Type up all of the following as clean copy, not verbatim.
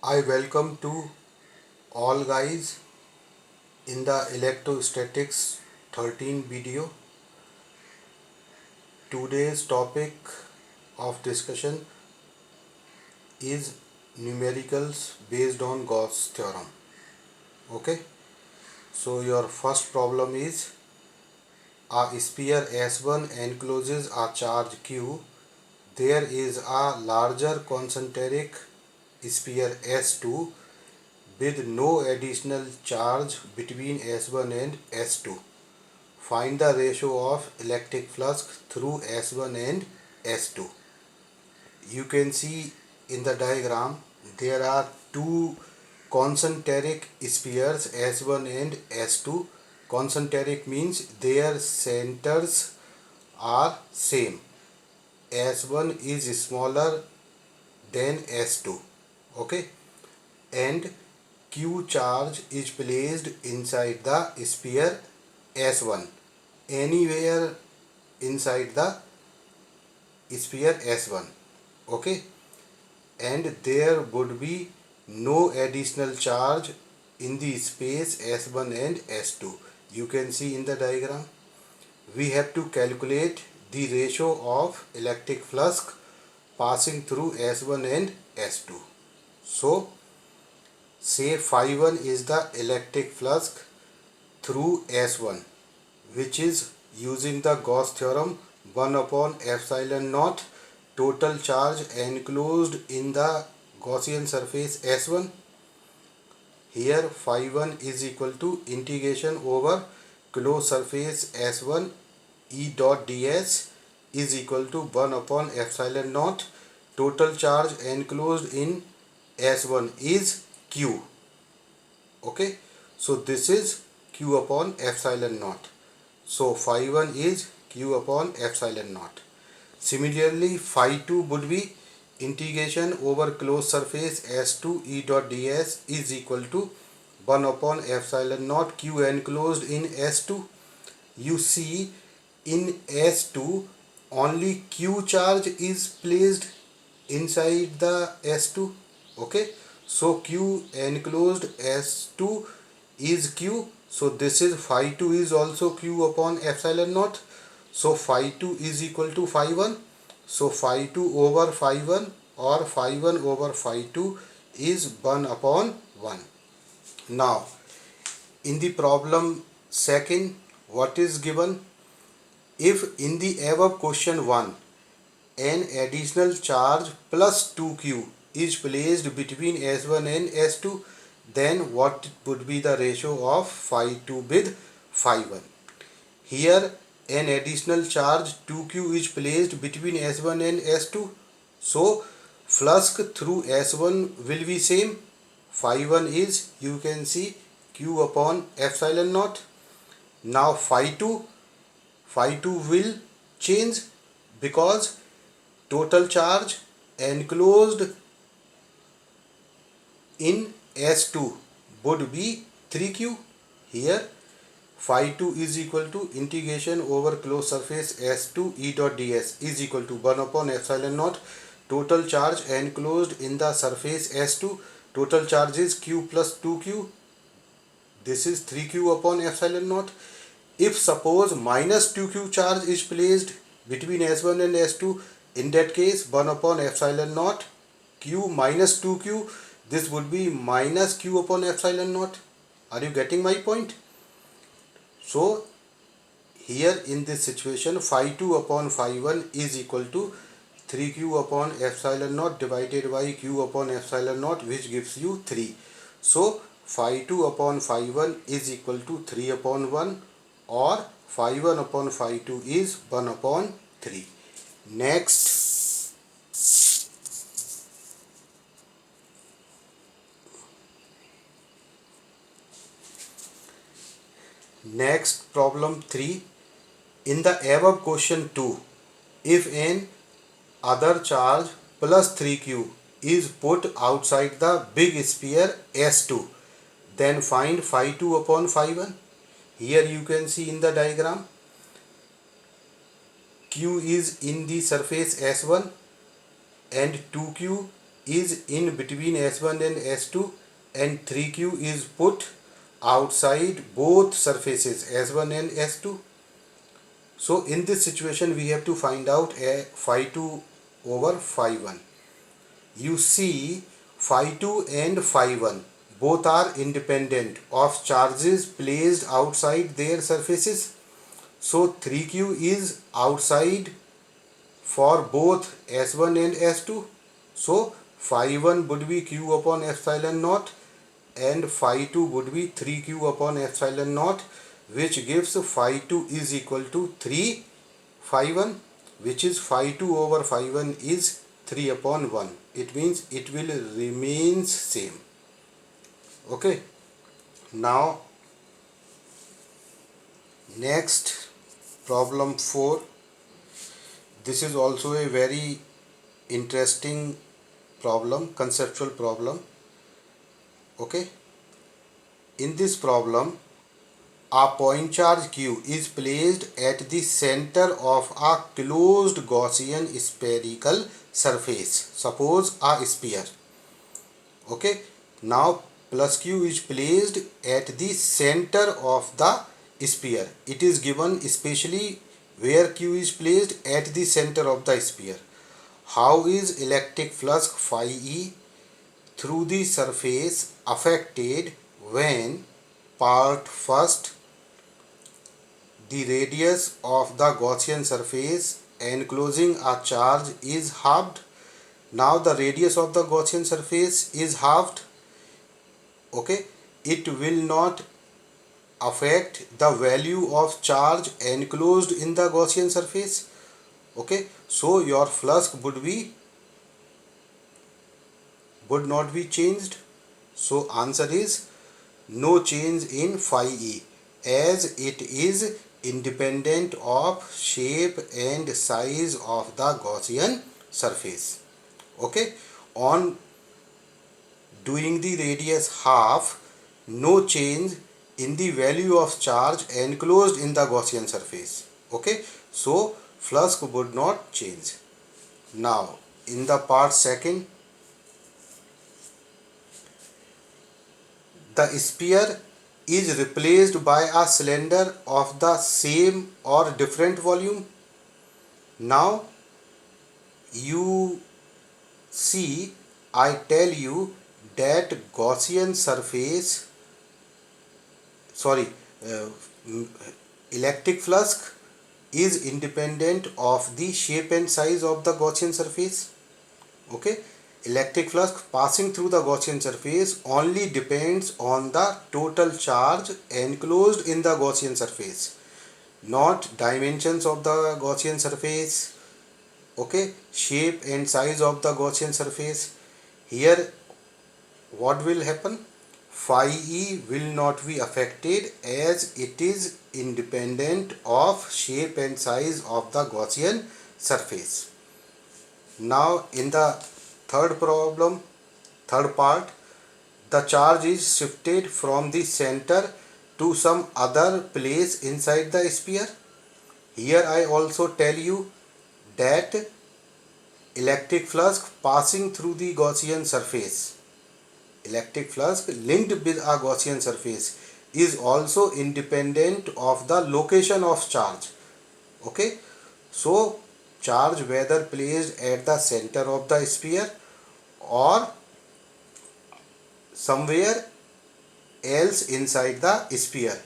I welcome to all guys in the electrostatics 13 video. Today's topic of discussion is numericals based on Gauss theorem. Okay, so your first problem is a sphere S1 encloses a charge Q. There is a larger concentric sphere S2 with no additional charge between S1 and S2. Find the ratio of electric flux through S1 and S2. You can see in the diagram there are two concentric spheres S1 and S2. Concentric means their centers are same. S1 is smaller than S2. Okay, and Q charge is placed inside the sphere S1, anywhere inside the sphere S1. Okay, and there would be no additional charge in the space S1 and S2. You can see in the diagram. We have to calculate the ratio of electric flux passing through S1 and S2. So say phi 1 is the electric flux through S1, which is using the Gauss theorem 1 upon epsilon naught total charge enclosed in the Gaussian surface S1. Here phi 1 is equal to integration over closed surface S1 E dot ds is equal to 1 upon epsilon naught total charge enclosed in S1 is Q. Okay, so this is Q upon epsilon naught. So phi 1 is Q upon epsilon naught. Similarly, phi 2 would be integration over closed surface S2 E dot ds is equal to 1 upon epsilon naught Q enclosed in S2. You see in S2 only Q charge is placed inside the S2. Okay, so Q enclosed S2 is Q. So this is phi 2 is also Q upon epsilon naught. So phi 2 is equal to phi 1. So phi 2 over phi 1 or phi 1 over phi 2 is 1 upon 1. Now in the problem second, what is given? If in the above question 1 an additional charge plus 2q is placed between S1 and S2, then what would be the ratio of phi 2 with phi 1? Here an additional charge 2q is placed between S1 and S2. So flux through S1 will be same. Phi 1 is, you can see, q upon epsilon naught. Now phi 2 will change because total charge enclosed in S2 would be 3q. Here phi 2 is equal to integration over closed surface S2 E dot ds is equal to 1 upon epsilon naught total charge enclosed in the surface S2. Total charge is q plus 2q. This is 3q upon epsilon naught. If suppose minus 2q charge is placed between S1 and S2, in that case 1 upon epsilon naught q minus 2q, this would be minus q upon epsilon naught. Are you getting my point? So here in this situation phi 2 upon phi 1 is equal to 3q upon epsilon naught divided by q upon epsilon naught, which gives you 3. So phi 2 upon phi 1 is equal to 3 upon 1, or phi 1 upon phi 2 is 1 upon 3. Next problem 3. In the above question 2, if an other charge plus 3q is put outside the big sphere S2, then find phi 2 upon phi 1. Here you can see in the diagram q is in the surface S1 and 2q is in between S1 and S2 and 3q is put outside both surfaces S1 and S2. So in this situation we have to find out a phi2 over phi1. You see phi2 and phi1 both are independent of charges placed outside their surfaces. So 3q is outside for both S1 and S2. So phi1 would be q upon epsilon naught and phi2 would be 3q upon epsilon naught, which gives phi2 is equal to 3 phi1, which is phi2 over phi1 is 3 upon 1. It means it will remain same. Okay. Now next, problem 4. This is also a very interesting problem, conceptual problem. Okay. In this problem, a point charge q is placed at the center of a closed Gaussian spherical surface. Suppose a sphere. Okay. Now plus q is placed at the center of the sphere. It is given especially where q is placed at the center of the sphere. How is electric flux phi e through the surface affected when part first, the radius of the Gaussian surface enclosing a charge is halved. Now the radius of the Gaussian surface is halved. Okay, it will not affect the value of charge enclosed in the Gaussian surface. Okay, so your flux would not be changed. So answer is no change in phi e, as it is independent of shape and size of the Gaussian surface. Okay, on doing the radius half, no change in the value of charge enclosed in the Gaussian surface. Okay, so flux would not change. Now in the part second, the sphere is replaced by a cylinder of the same or different volume. Now you see, I tell you that Gaussian surface, uh, electric flux is independent of the shape and size of the Gaussian surface. Okay, electric flux passing through the Gaussian surface only depends on the total charge enclosed in the Gaussian surface, not dimensions of the Gaussian surface. Okay, shape and size of the Gaussian surface. Here what will happen? Phi e will not be affected as it is independent of shape and size of the Gaussian surface. Now in the third part, the charge is shifted from the center to some other place inside the sphere. Here I also tell you that electric flux passing through the Gaussian surface, electric flux linked with a Gaussian surface, is also independent of the location of charge. Okay, so charge whether placed at the center of the sphere or somewhere else inside the sphere,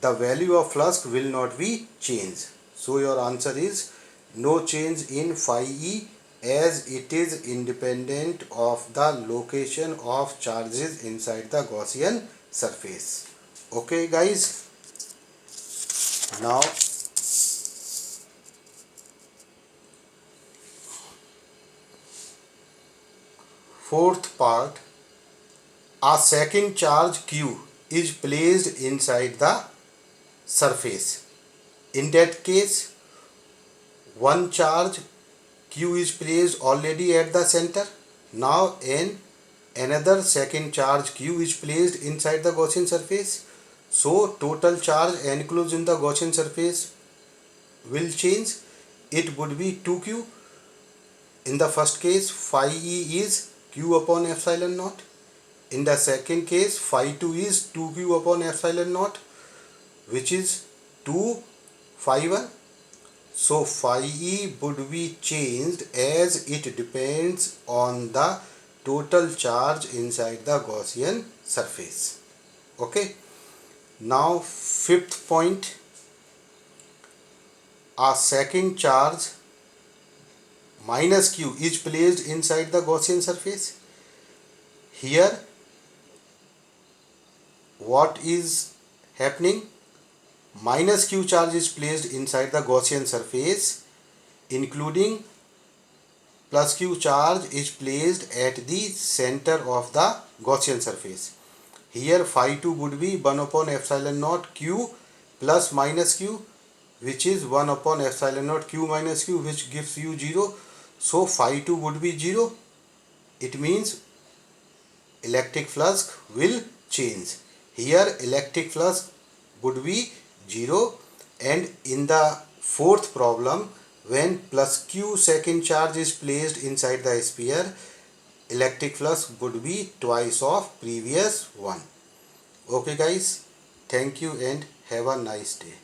the value of flux will not be changed. So your answer is no change in phi e, as it is independent of the location of charges inside the Gaussian surface. Okay guys, now fourth part, a second charge q is placed inside the surface. In that case, one charge q is placed already at the center. Now another second charge q is placed inside the Gaussian surface. So total charge enclosed in the Gaussian surface will change. It would be 2q. In the first case, phi e is q q upon epsilon naught. In the second case, phi 2 is 2q upon epsilon naught, which is 2 phi 1. So phi e would be changed as it depends on the total charge inside the Gaussian surface. Okay. Now fifth point, a second charge minus q is placed inside the Gaussian surface. Here what is happening? Minus q charge is placed inside the Gaussian surface, including plus q charge is placed at the center of the Gaussian surface. Here phi 2 would be 1 upon epsilon naught q plus minus q, which is 1 upon epsilon naught q minus q, which gives you 0. So phi 2 would be 0. It means electric flux will change. Here electric flux would be 0, and in the fourth problem, when plus q second charge is placed inside the sphere, electric flux would be twice of previous one. Okay guys, thank you and have a nice day.